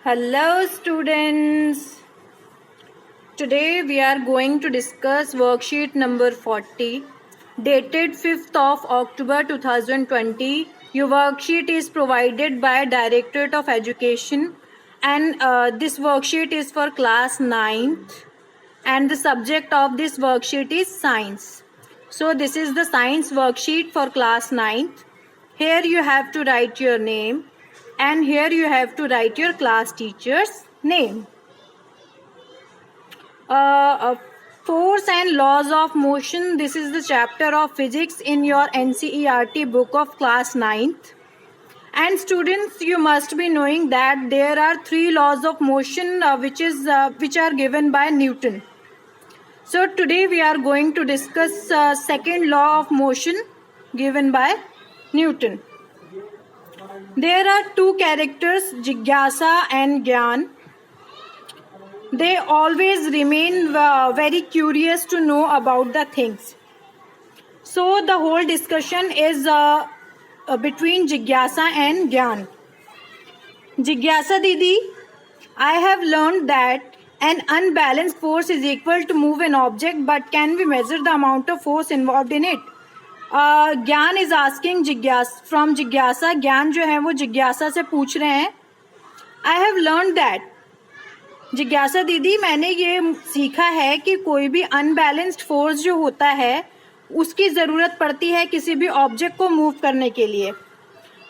Hello students. Today we are going to discuss worksheet number 40 dated 5th of October 2020. Your worksheet is provided by Directorate of Education and this worksheet is for class 9th and the subject of this worksheet is science. So this is the science worksheet for class 9th. Here you have to write your name and here you have to write your class teacher's name. Force and laws of motion. This is the chapter of physics in your NCERT book of class 9th. And students, you must be knowing that there are 3 laws of motion which are given by Newton. So today we are going to discuss second law of motion given by Newton. There are 2 characters, Jigyasa and Gyan. They always remain very curious to know about the things. So the whole discussion is between Jigyasa and Gyan. Jigyasa Didi, I have learned that an unbalanced force is equal to move an object, but can we measure the amount of force involved in it? Gyan is asking from Jigyasa. Gyan जो है वो जिज्ञासा से पूछ रहे हैं. I have learned that. जिज्ञासा दीदी, मैंने ये सीखा है कि कोई भी अनबैलेंस्ड फोर्स जो होता है उसकी ज़रूरत पड़ती है किसी भी ऑब्जेक्ट को मूव करने के लिए.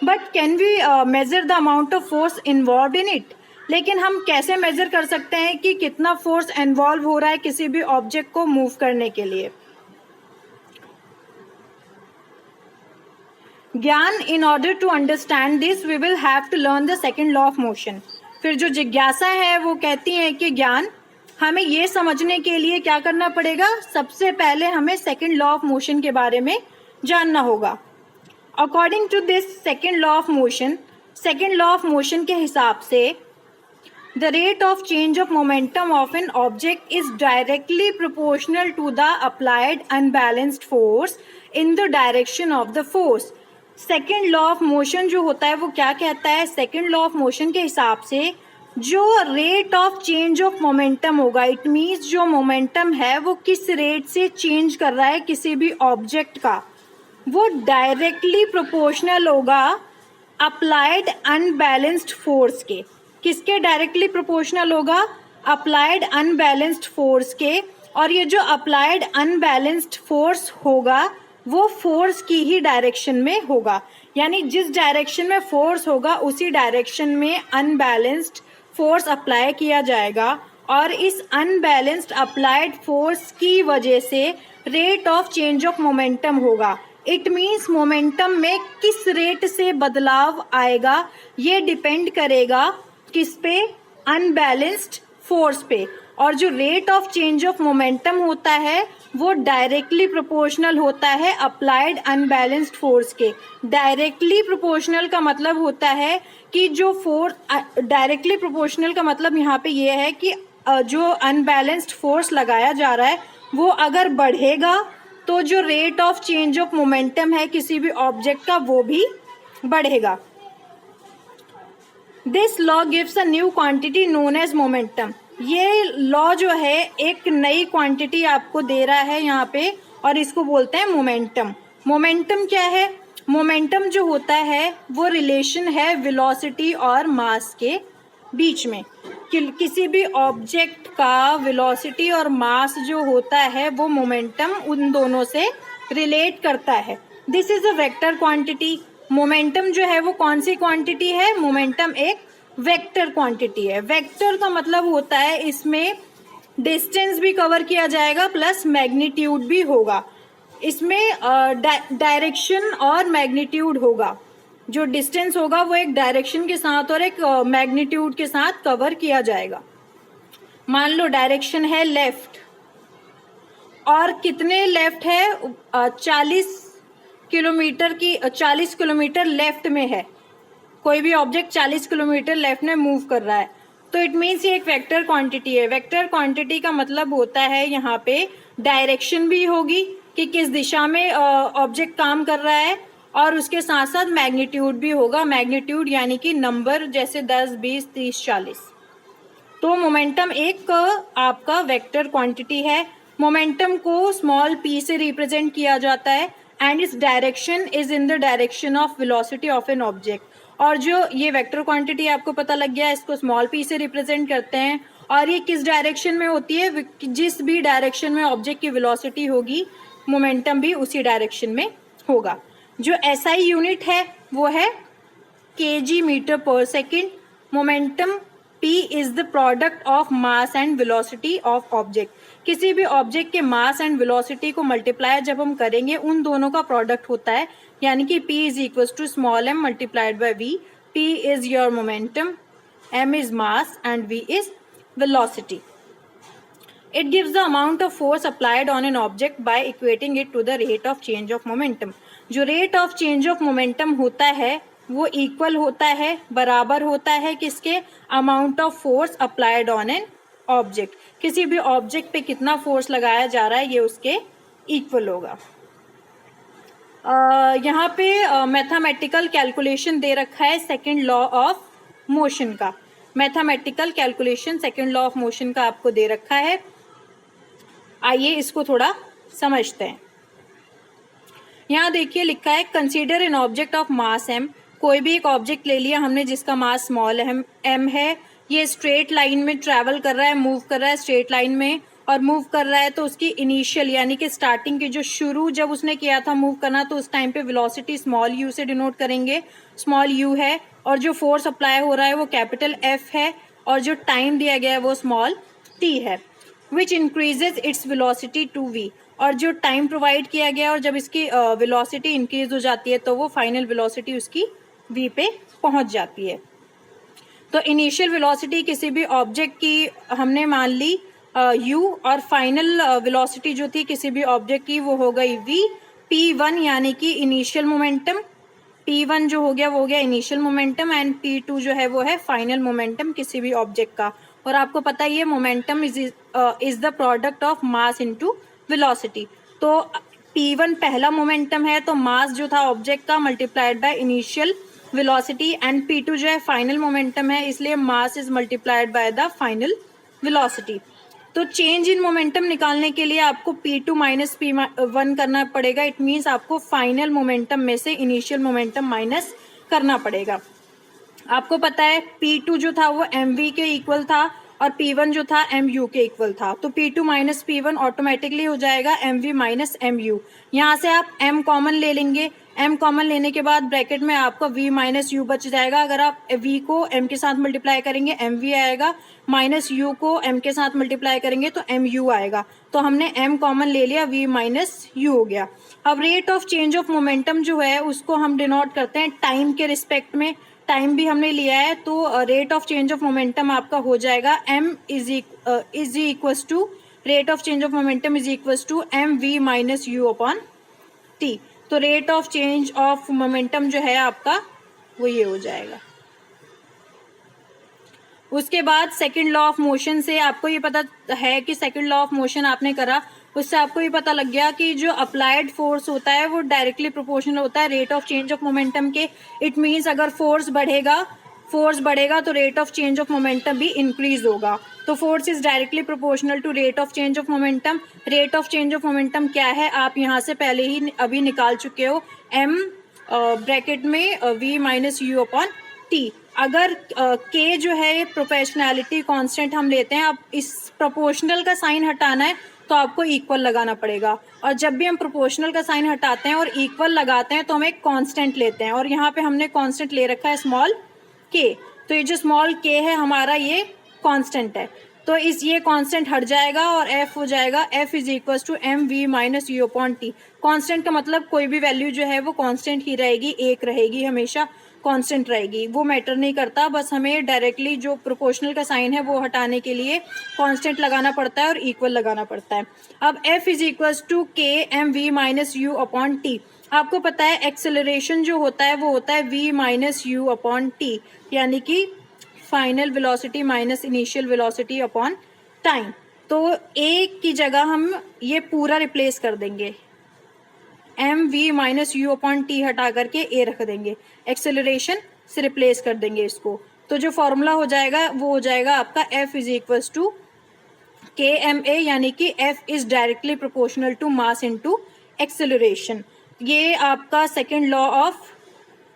But can we measure the amount of force involve in it. लेकिन हम कैसे मेजर कर सकते हैं कि कितना फोर्स इन्वॉल्व हो रहा है किसी भी ऑब्जेक्ट को मूव करने के लिए. ज्ञान, in order to understand this we will have to learn the second law of motion. फिर जो जिज्ञासा है वो कहती हैं कि ज्ञान, हमें ये समझने के लिए क्या करना पड़ेगा, सबसे पहले हमें सेकेंड लॉ ऑफ मोशन के बारे में जानना होगा. According to this second law of motion के हिसाब से the rate of change of momentum of an object is directly proportional to the applied unbalanced force in the direction of the force. Second law of motion जो होता है वो क्या कहता है, सेकेंड लॉ ऑफ मोशन के हिसाब से जो rate of change of momentum होगा, इट मीन्स जो मोमेंटम है वो किस रेट से चेंज कर रहा है किसी भी ऑब्जेक्ट का, वो डायरेक्टली प्रोपोर्शनल होगा अप्लाइड अनबैलेंस्ड फोर्स के. किसके डायरेक्टली प्रोपोर्शनल होगा, अप्लाइड अनबैलेंस्ड फोर्स के. और ये जो अप्लाइड अनबैलेंस्ड फोर्स होगा वो फोर्स की ही डायरेक्शन में होगा, यानी जिस डायरेक्शन में फोर्स होगा उसी डायरेक्शन में अनबैलेंस्ड फोर्स अप्लाई किया जाएगा. और इस अनबैलेंस्ड अप्लाइड फोर्स की वजह से rate of change of momentum होगा. इट मीन्स मोमेंटम में किस रेट से बदलाव आएगा ये डिपेंड करेगा किस पे, अनबैलेंस्ड फोर्स पे. और जो rate of change of momentum होता है वो डायरेक्टली प्रोपोर्शनल होता है अप्लाइड अनबैलेंस्ड फोर्स के. डायरेक्टली प्रोपोर्शनल का मतलब होता है कि जो फोर्स, डायरेक्टली प्रोपोर्शनल का मतलब यहाँ पे ये है कि जो अनबैलेंस्ड फोर्स लगाया जा रहा है वो अगर बढ़ेगा तो जो rate of change of momentum है किसी भी ऑब्जेक्ट का वो भी बढ़ेगा. This law gives a new quantity known as momentum. ये लॉ जो है एक नई क्वांटिटी आपको दे रहा है यहाँ पे और इसको बोलते हैं मोमेंटम. मोमेंटम क्या है, मोमेंटम जो होता है वो रिलेशन है वेलोसिटी और मास के बीच में. किसी भी ऑब्जेक्ट का वेलोसिटी और मास जो होता है वो मोमेंटम उन दोनों से रिलेट करता है. This is a vector quantity. Momentum जो है वो कौन सी क्वांटिटी है, मोमेंटम एक वेक्टर क्वांटिटी है. वेक्टर का मतलब होता है इसमें डिस्टेंस भी कवर किया जाएगा प्लस मैग्नीट्यूड भी होगा. इसमें डायरेक्शन और मैग्नीट्यूड होगा. जो डिस्टेंस होगा वो एक डायरेक्शन के साथ और एक मैग्नीट्यूड के साथ कवर किया जाएगा. मान लो डायरेक्शन है लेफ्ट और कितने लेफ्ट है, 40 किलोमीटर लेफ्ट में है. कोई भी ऑब्जेक्ट 40 किलोमीटर लेफ्ट में मूव कर रहा है तो इट मीन्स ये एक वेक्टर क्वांटिटी है. वेक्टर क्वांटिटी का मतलब होता है यहाँ पे डायरेक्शन भी होगी कि किस दिशा में ऑब्जेक्ट काम कर रहा है और उसके साथ साथ मैग्नीट्यूड भी होगा, मैग्नीट्यूड यानी कि नंबर, जैसे 10, 20, 30, 40। तो मोमेंटम एक आपका वेक्टर क्वांटिटी है। मोमेंटम को स्मॉल p से रिप्रेजेंट किया जाता है and its direction is in the direction of velocity of an object. और जो ये वेक्टर क्वांटिटी आपको पता लग गया, इसको स्मॉल p से रिप्रेजेंट करते हैं और ये किस डायरेक्शन में होती है, जिस भी डायरेक्शन में ऑब्जेक्ट की वेलोसिटी होगी मोमेंटम भी उसी डायरेक्शन में होगा। जो SI यूनिट है वो है kg मीटर पर second. Momentum P is the product of mass and velocity of object. किसी भी ऑब्जेक्ट के मास एंड वेलोसिटी को मल्टीप्लाई जब हम करेंगे उन दोनों का प्रोडक्ट होता है, यानी कि P is equal to small m multiplied by v। P is your momentum, m is mass and v is velocity. It gives the amount of force applied on an object by equating it to the rate of change of momentum. जो rate of change of momentum होता है वो equal होता है, बराबर होता है किसके, amount of force applied on an object। किसी भी object पे कितना force लगाया जा रहा है ये उसके equal होगा। यहाँ पे मैथमेटिकल कैलकुलेशन दे रखा है सेकेंड लॉ ऑफ मोशन का। Mathematical calculation second law of motion का आपको दे रखा है, आइए इसको थोड़ा समझते हैं। यहाँ देखिए लिखा है consider an object of mass m। कोई भी एक ऑब्जेक्ट ले लिया हमने जिसका मास स्मॉल m है, ये स्ट्रेट लाइन में ट्रैवल कर रहा है, मूव कर रहा है स्ट्रेट लाइन में और मूव कर रहा है, तो उसकी इनिशियल यानी कि स्टार्टिंग की जो शुरू जब उसने किया था मूव करना, तो उस टाइम पे वेलोसिटी स्मॉल u से डिनोट करेंगे, स्मॉल u है, और जो फोर्स अप्लाई हो रहा है वो कैपिटल F है, और जो टाइम दिया गया है वो स्मॉल t है, which increases its velocity to v। और जो टाइम प्रोवाइड किया गया और जब इसकी वेलोसिटी इंक्रीज हो जाती है तो वो फाइनल वेलोसिटी उसकी v पे पहुंच जाती है। तो इनिशियल वेलोसिटी किसी भी ऑब्जेक्ट की हमने मान ली u, और फाइनल वेलोसिटी जो थी किसी भी ऑब्जेक्ट की वो हो गई v। p1 यानी कि इनिशियल मोमेंटम, p1 जो हो गया वो हो गया इनिशियल मोमेंटम, एंड p2 जो है वो है फाइनल मोमेंटम किसी भी ऑब्जेक्ट का। और आपको पता ही है momentum is the product of mass into velocity. तो p1 पहला मोमेंटम है तो मास जो था ऑब्जेक्ट का multiplied by initial velocity, and p2 जो है फाइनल मोमेंटम है इसलिए mass is multiplied by the final velocity. तो चेंज इन मोमेंटम निकालने के लिए आपको p2 माइनस p1 करना पड़ेगा। इट मीन्स आपको फाइनल मोमेंटम में से इनिशियल मोमेंटम माइनस करना पड़ेगा। आपको पता है p2 जो था वो mv के इक्वल था और p1 जो था mu के इक्वल था, तो p2 माइनस p1 ऑटोमेटिकली हो जाएगा mv माइनस mu। यहाँ से आप m कॉमन ले लेंगे, m कॉमन लेने के बाद ब्रैकेट में आपका v माइनस u बच जाएगा। अगर आप v को m के साथ मल्टीप्लाई करेंगे mv आएगा, माइनस u को m के साथ मल्टीप्लाई करेंगे तो mu आएगा। तो हमने m कॉमन ले लिया, v माइनस u हो गया। अब rate of change of momentum जो है उसको हम डिनोट करते हैं टाइम के रिस्पेक्ट में, टाइम भी हमने लिया है, तो rate of change of momentum आपका हो जाएगा m is equals to rate of change of momentum is equals to mv minus u upon t। तो rate of change of momentum जो है आपका वो ये हो जाएगा। उसके बाद सेकंड लॉ ऑफ मोशन से आपको ये पता है कि सेकंड लॉ ऑफ मोशन आपने करा, उससे आपको ये पता लग गया कि जो अप्लाइड फोर्स होता है वो डायरेक्टली प्रोपोर्शनल होता है rate of change of momentum के। इट मीन्स अगर फोर्स बढ़ेगा तो rate of change of momentum भी इंक्रीज होगा। तो force is directly proportional to rate of change of momentum. Rate of change of momentum क्या है आप यहाँ से पहले ही अभी निकाल चुके हो, m ब्रैकेट में v minus u upon t। अगर k जो है ये प्रोपोर्शनैलिटी कांस्टेंट हम लेते हैं, अब इस प्रोपोर्शनल का साइन हटाना है तो आपको इक्वल लगाना पड़ेगा, और जब भी हम प्रोपोर्शनल का साइन हटाते हैं और इक्वल लगाते हैं तो हम एक कांस्टेंट लेते हैं, और यहाँ पे हमने कांस्टेंट ले रखा है स्मॉल k। तो ये जो स्मॉल k है हमारा ये कांस्टेंट है, तो ये कांस्टेंट हट जाएगा और f हो जाएगा f is equal to m v minus u upon t. Constant का मतलब कोई भी वैल्यू जो है वो कांस्टेंट ही रहेगी, एक रहेगी, हमेशा कांस्टेंट रहेगी, वो मैटर नहीं करता। बस हमें डायरेक्टली जो प्रोपोर्शनल का साइन है वो हटाने के लिए कांस्टेंट लगाना पड़ता है और इक्वल लगाना पड़ता है। अब f is equal to k m v minus u upon t. आपको पता है एक्सेलरेशन जो होता है वो होता है v minus u upon T, यानी कि final velocity minus initial velocity upon time. तो एक की जगह हम ये पूरा रिप्लेस कर देंगे, m v minus u upon t हटा करके ए रख देंगे, एक्सेलरेशन से रिप्लेस कर देंगे इसको, तो जो फॉर्मूला हो जाएगा वो हो जाएगा आपका f is equals to k m a, यानी कि f is directly proportional to mass into acceleration. ये आपका सेकेंड लॉ ऑफ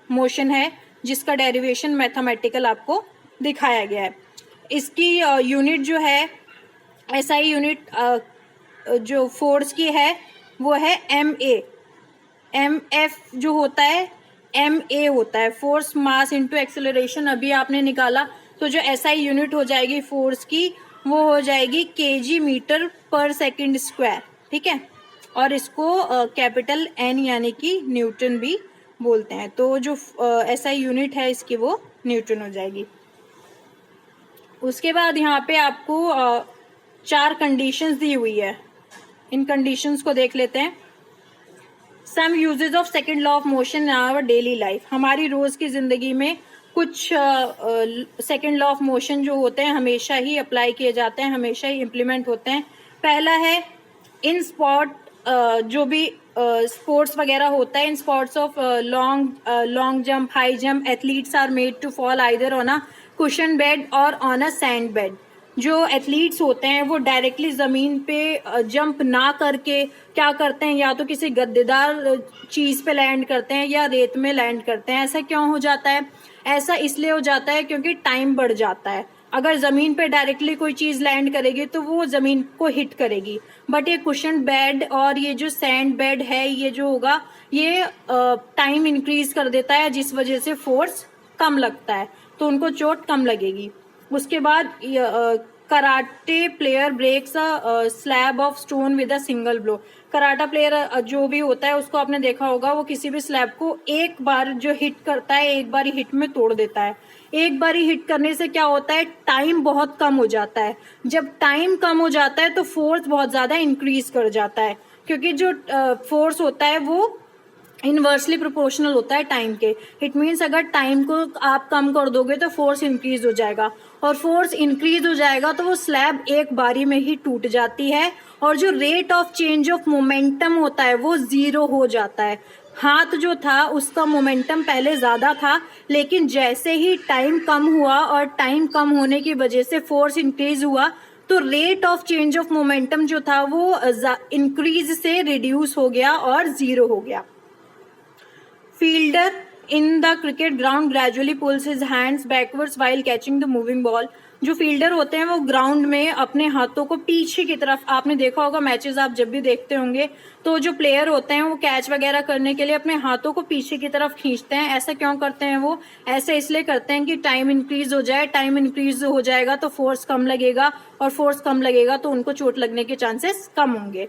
मोशन है जिसका डेरिवेशन मैथमेटिकल आपको दिखाया गया है। इसकी यूनिट जो है, एसआई यूनिट जो फोर्स की है वो है एम ए, एम एफ जो होता है एम ए होता है, फोर्स मास इनटू एक्सेलरेशन अभी आपने निकाला, तो जो एसआई यूनिट हो जाएगी फोर्स की वो हो जाएगी केजी मीटर पर सेकंड स्क्वायर, ठीक है, और इसको कैपिटल एन यानी कि न्यूटन भी बोलते हैं। तो जो एसआई यूनिट है इसकी वो न्यूटन हो जाएगी। उसके बाद यहाँ पे आपको 4 कंडीशंस दी हुई है, इन कंडीशंस को देख लेते हैं। Some uses of second law of motion in our daily life, हमारी रोज की जिंदगी में कुछ सेकेंड लॉ ऑफ मोशन जो होते हैं हमेशा ही अप्लाई किए जाते हैं, हमेशा ही इम्प्लीमेंट होते हैं। पहला है इन स्पॉट, जो भी स्पोर्ट्स वगैरह होता है, in sports of long jump, high jump, athletes are made to fall either on a cushion bed or on a sand bed. जो एथलीट्स होते हैं वो डायरेक्टली जमीन पे जंप ना करके क्या करते हैं, या तो किसी गद्देदार चीज पे लैंड करते हैं या रेत में लैंड करते हैं। ऐसा क्यों हो जाता है? ऐसा इसलिए हो जाता है क्योंकि टाइम बढ़ जाता है। अगर जमीन पे डायरेक्टली कोई चीज लैंड करेगी तो वो जमीन को हिट करेगी, बट ये कुशन बेड और ये जो सैंड बेड है ये जो होगा ये टाइम इंक्रीज कर देता है, जिस वजह से फोर्स कम लगता है, तो उनको चोट कम लगेगी। उसके बाद karate player breaks a slab of stone with a single blow. Karate player जो भी होता है उसको आपने देखा होगा, वो किसी भी स्लैब को एक बार जो हिट करता है एक बार ही हिट में तोड़ देता है। एक बार ही हिट करने से क्या होता है, टाइम बहुत कम हो जाता है। जब टाइम कम हो जाता है तो फोर्स बहुत ज्यादा इंक्रीज कर जाता है, क्योंकि जो फोर्स होता है वो इनवर्सली प्रोपोर्शनल होता है टाइम के। इट मीन्स अगर टाइम को आप कम कर दोगे तो फोर्स इंक्रीज हो जाएगा, और फोर्स इंक्रीज हो जाएगा तो वो स्लैब एक बारी में ही टूट जाती है, और जो rate of change of momentum होता है वो 0 हो जाता है। हाथ जो था उसका मोमेंटम पहले ज्यादा था, लेकिन जैसे ही टाइम कम हुआ और टाइम कम होने की वजह से फोर्स इंक्रीज हुआ, तो rate of change of momentum जो था वो इंक्रीज से रिड्यूस हो गया और 0 हो गया। Fielder in the cricket ground gradually pulls his hands backwards while catching the moving ball. जो फील्डर होते हैं वो ग्राउंड में अपने हाथों को पीछे की तरफ, आपने देखा होगा मैचेस आप जब भी देखते होंगे तो जो प्लेयर होते हैं वो कैच वगैरह करने के लिए अपने हाथों को पीछे की तरफ खींचते हैं। ऐसा क्यों करते हैं? वो ऐसे इसलिए करते हैं कि टाइम इंक्रीज हो जाए। टाइम इंक्रीज हो जाएगा तो फोर्स कम लगेगा, और फोर्स कम लगेगा तो उनको चोट लगने के चांसेस कम होंगे।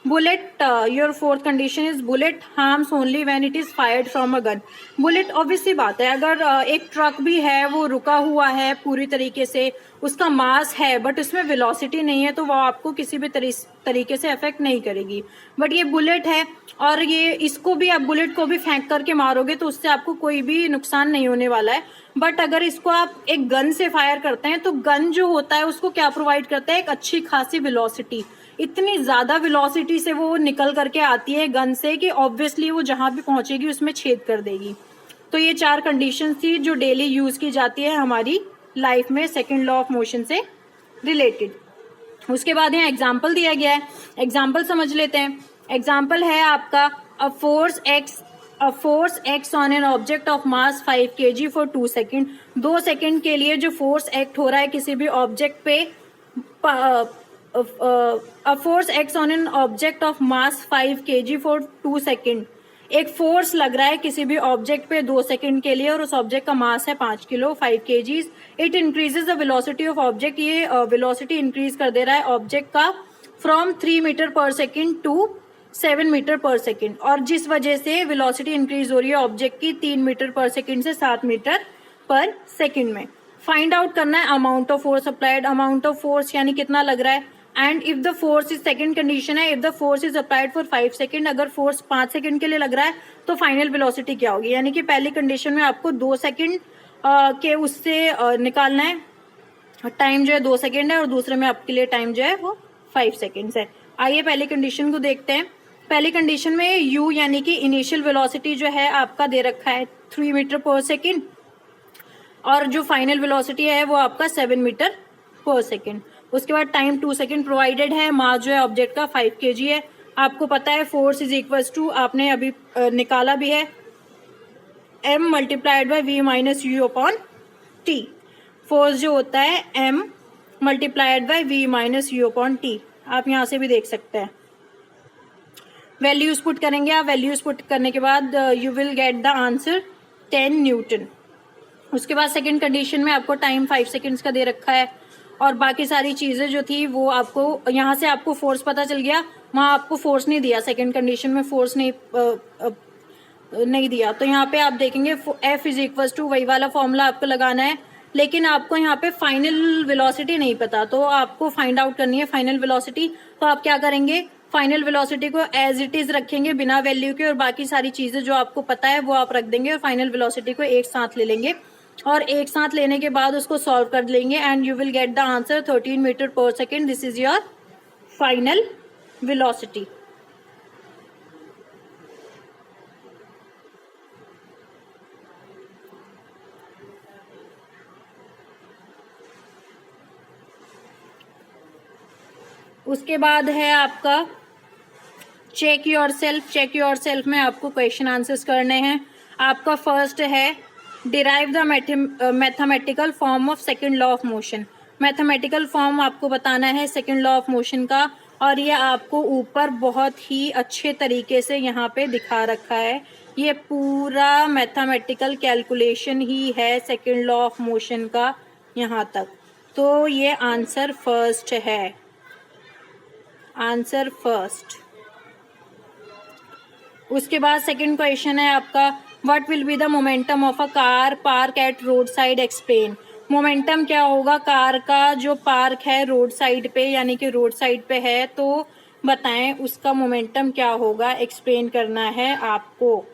Bullet, your fourth condition is bullet harms only when it is fired from a gun. Bullet obviously बात है, अगर एक ट्रक भी है वो रुका हुआ है पूरी तरीके से, उसका मास है बट उसमें वेलोसिटी नहीं है, तो वो आपको किसी भी तरीके से अफेक्ट नहीं करेगी। बट ये बुलेट है और ये इसको भी आप बुलेट को भी फेंक करके मारोगे तो उससे आपको कोई भी नुकसान नहीं होने वाला है। बट अगर इसको आप एक गन से फायर करते हैं तो गन जो होता है उसको क्या प्रोवाइड करता है? एक अच्छी खासी वेलोसिटी। इतनी ज्यादा वेलोसिटी से वो निकल करके आती है गन से कि ऑब्वियसली वो जहां भी पहुंचेगी उसमें छेद कर देगी। तो ये 4 कंडीशन थी जो डेली यूज की जाती है हमारी लाइफ में सेकेंड लॉ ऑफ मोशन से रिलेटेड। उसके बाद यहाँ एग्जाम्पल दिया गया है, एग्जाम्पल समझ लेते हैं। एग्जाम्पल है आपका a force x on an object of mass 5 kg for 2 second. 2 second के लिए जो फोर्स एक्ट हो रहा है किसी भी ऑब्जेक्ट पे, a force acts on an object of mass 5 kg for 2 second. एक फोर्स लग रहा है किसी भी ऑब्जेक्ट पे 2 सेकेंड के लिए, और उस ऑब्जेक्ट का मास है 5 kilo, 5 kgs। It increases the velocity of object, ये वेलोसिटी इंक्रीज कर दे रहा है ऑब्जेक्ट का फ्रॉम 3 मीटर पर सेकेंड टू 7 मीटर पर सेकेंड, और जिस वजह से वेलोसिटी इंक्रीज हो रही है ऑब्जेक्ट की 3 मीटर पर सेकेंड से 7 मीटर पर सेकेंड में। फाइंड आउट करना है amount of force applied. Amount of force यानी कितना लग रहा है, and if the force is, second condition है, if the force is applied for 5 second, अगर फोर्स 5 सेकेंड के लिए लग रहा है तो फाइनल वेलोसिटी क्या होगी। यानी कि पहली कंडीशन में आपको 2 सेकेंड के उससे निकालना है, टाइम जो है 2 सेकेंड है, और दूसरे में आपके लिए टाइम जो है वो 5 सेकेंड्स है। आइए पहली कंडीशन को देखते हैं। पहली कंडीशन में u यानी कि इनिशियल वेलोसिटी जो है आपका दे रखा है 3 मीटर पर सेकेंड, और जो फाइनल वेलोसिटी है वो आपका 7 मीटर पर सेकेंड। उसके बाद टाइम 2 सेकेंड प्रोवाइडेड है। मास जो है ऑब्जेक्ट का 5 kg है। आपको पता है फोर्स इज इक्वल टू, आपने अभी निकाला भी है, m multiplied by v minus u upon t। Force जो होता है m multiplied by v minus u upon t। आप यहाँ से भी देख सकते हैं। वैल्यूज पुट करेंगे आप। वैल्यूज पुट करने के बाद you will get the answer 10 Newton. उसके बाद सेकंड कंडीशन में आपको टाइम 5 सेकंड्स का दे रखा है, और बाकी सारी चीजें जो थी वो आपको यहाँ से आपको फोर्स पता चल गया, वहां आपको फोर्स नहीं दिया, सेकंड कंडीशन में फोर्स नहीं दिया। तो यहाँ पे आप देखेंगे F इज इक्वल टू, वही वाला फॉर्मूला आपको लगाना है, लेकिन आपको यहाँ पे फाइनल वेलोसिटी नहीं पता, तो आपको फाइंड आउट करनी है फाइनल वेलोसिटी। तो आप क्या करेंगे, फाइनल वेलोसिटी को एज इट इज रखेंगे बिना वैल्यू के, और बाकी सारी चीजें जो आपको पता है वो आप रख देंगे, और फाइनल वेलोसिटी को एक साथ ले लेंगे, और एक साथ लेने के बाद उसको सॉल्व कर लेंगे, and you will get the answer 13 metre पर second. This is your final velocity. उसके बाद है आपका check yourself. Check yourself में आपको क्वेश्चन आंसर्स करने हैं। आपका फर्स्ट है derive the mathematical form of second law of motion. Mathematical form आपको बताना है सेकंड लॉ ऑफ मोशन का, और ये आपको ऊपर बहुत ही अच्छे तरीके से यहाँ पे दिखा रखा है। ये पूरा मैथमेटिकल कैलकुलेशन ही है सेकंड लॉ ऑफ मोशन का यहाँ तक। तो ये आंसर फर्स्ट है, आंसर फर्स्ट। उसके बाद सेकंड क्वेश्चन है आपका what will be the momentum of a car park at road side, explain. Momentum क्या होगा कार का जो पार्क है रोड साइड पे, यानी कि रोड साइड पे है, तो बताएं उसका मोमेंटम क्या होगा, एक्सप्लेन करना है आपको।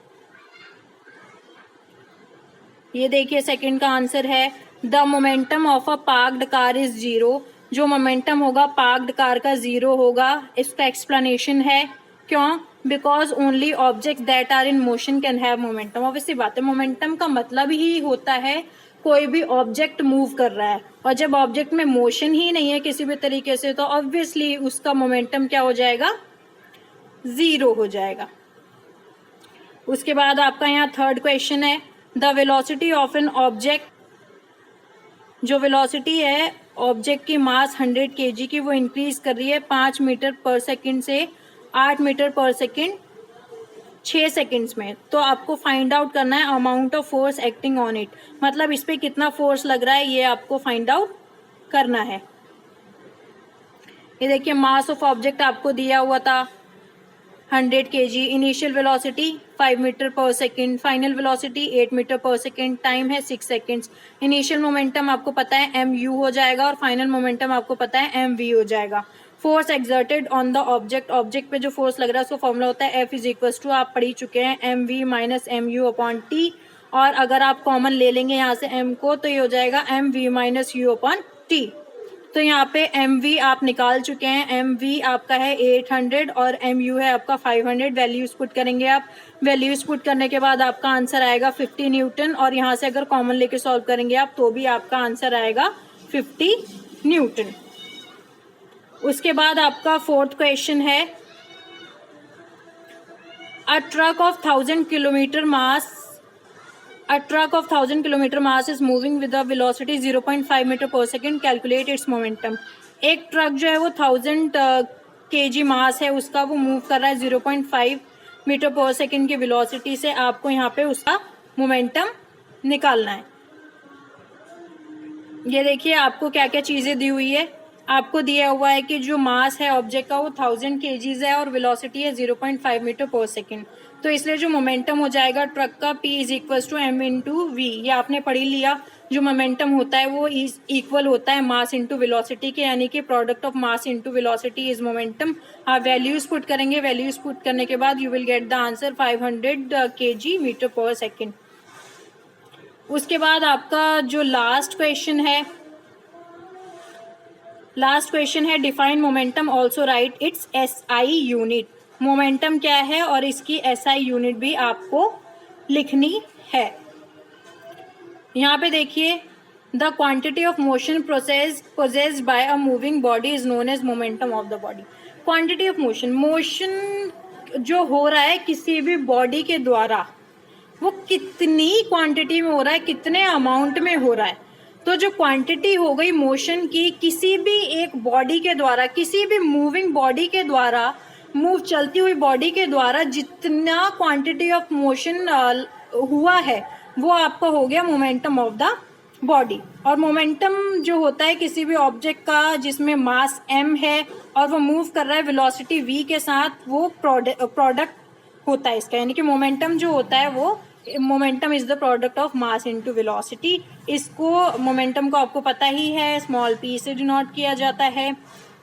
ये देखिए सेकंड का आंसर है the momentum of a parked car is zero. जो मोमेंटम होगा पार्क्ड कार का जीरो होगा। इसका एक्सप्लेनेशन है क्यों, because only object that are in motion can have momentum. Obviously बात है, मोमेंटम का मतलब ही होता है कोई भी ऑब्जेक्ट मूव कर रहा है, और जब ऑब्जेक्ट में मोशन ही नहीं है किसी भी तरीके से, तो ऑब्वियसली उसका मोमेंटम क्या हो जाएगा, जीरो हो जाएगा। उसके बाद आपका यहाँ थर्ड क्वेश्चन है the velocity of an object. जो वेलोसिटी है ऑब्जेक्ट की मास 100 kg की, वो इंक्रीज कर रही है 5 मीटर पर सेकंड से 8 मीटर पर सेकंड 6 सेकंड्स में। तो आपको फाइंड आउट करना है amount of force acting on it, मतलब इस पे कितना फोर्स लग रहा है ये आपको फाइंड आउट करना है। ये देखिए मास ऑफ ऑब्जेक्ट आपको दिया हुआ था 100 kg, इनिशियल वेलोसिटी 5 मीटर पर सेकेंड, फाइनल वेलोसिटी 8 मीटर पर सेकेंड, टाइम है 6 सेकेंड्स। इनिशियल मोमेंटम आपको पता है mu हो जाएगा, और फाइनल मोमेंटम आपको पता है mv हो जाएगा। Force exerted on the object, object पे जो फोर्स लग रहा है उसका फॉर्मूला होता है F इज इक्वल टू, आप पढ़ी चुके हैं, mv minus mu upon t, और अगर आप कॉमन ले लेंगे यहाँ से m को, तो ये हो जाएगा mv minus u upon t। तो यहाँ पे mv आप निकाल चुके हैं, mv आपका है 800 और mu है आपका 500। वैल्यूज पुट करेंगे आप। वैल्यूज पुट करने के बाद आपका आंसर आएगा 50 न्यूटन, और यहाँ से अगर कॉमन लेके सॉल्व करेंगे आप तो भी आपका आंसर आएगा 50 न्यूटन। उसके बाद आपका फोर्थ क्वेश्चन है a truck of 1000 kilometre mass, A truck of 1000 kilometer mass is moving with a velocity 0.5 meter per second. Calculate its momentum. एक ट्रक जो है वो 1000 kg मास है उसका, वो मूव कर रहा है 0.5 मीटर पर सेकेंड की वेलोसिटी से। आपको यहाँ पे उसका मोमेंटम निकालना है। ये देखिए आपको क्या क्या चीजें दी हुई है। आपको दिया हुआ है कि जो मास है ऑब्जेक्ट का वो 1000 kg है, और वेलोसिटी है 0.5 मीटर पर सेकेंड। तो इसलिए जो मोमेंटम हो जाएगा ट्रक का P is equal to m into v. ये आपने पढ़ ही लिया। जो मोमेंटम होता है वो इक्वल होता है मास इंटू वेलोसिटी के, यानी कि product of mass into velocity is momentum. आप वैल्यूज पुट करेंगे। वैल्यूज पुट करने के बाद you will get the answer 500 kg metre पर सेकेंड। उसके बाद आपका जो लास्ट क्वेश्चन है define momentum, also write its SI unit. Momentum क्या है और इसकी एसआई यूनिट भी आपको लिखनी है। यहाँ पे देखिए, the quantity of motion possessed by a moving body is known as momentum of the body. Quantity of motion, motion जो हो रहा है किसी भी बॉडी के द्वारा, वो कितनी क्वांटिटी में हो रहा है, कितने अमाउंट में हो रहा है। तो जो क्वांटिटी हो गई मोशन की, किसी भी एक बॉडी के द्वारा, किसी भी मूविंग बॉडी के द्वारा, चलती हुई बॉडी के द्वारा जितना क्वांटिटी ऑफ मोशन हुआ है वो आपका हो गया मोमेंटम ऑफ द बॉडी। और मोमेंटम जो होता है किसी भी ऑब्जेक्ट का जिसमें मास m है और वो मूव कर रहा है वेलोसिटी v के साथ, वो प्रोडक्ट होता है इसका। यानी कि मोमेंटम जो होता है वो, momentum is the product of mass into velocity. इसको मोमेंटम को आपको पता ही है, स्मॉल p से डिनोट किया जाता है।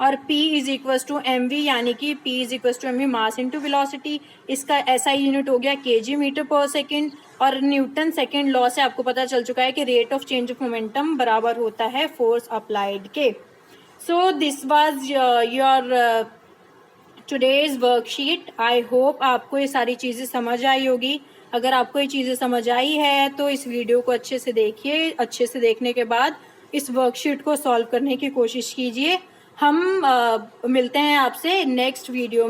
और p is equal to mv, यानी कि p is equal to mv mass into velocity. इसका एसआई यूनिट हो गया kg मीटर पर सेकेंड। और न्यूटन सेकेंड लॉ से आपको पता चल चुका है कि rate of change of momentum बराबर होता है फोर्स अप्लाइड के। So this was your today's worksheet. I hope आपको ये सारी चीज़ें समझ आई होगी। अगर आपको ये चीज़ें समझ आई है तो इस वीडियो को अच्छे से देखिए। अच्छे से देखने के बाद इस वर्कशीट को सॉल्व करने की कोशिश कीजिए। हम मिलते हैं आपसे नेक्स्ट वीडियो में।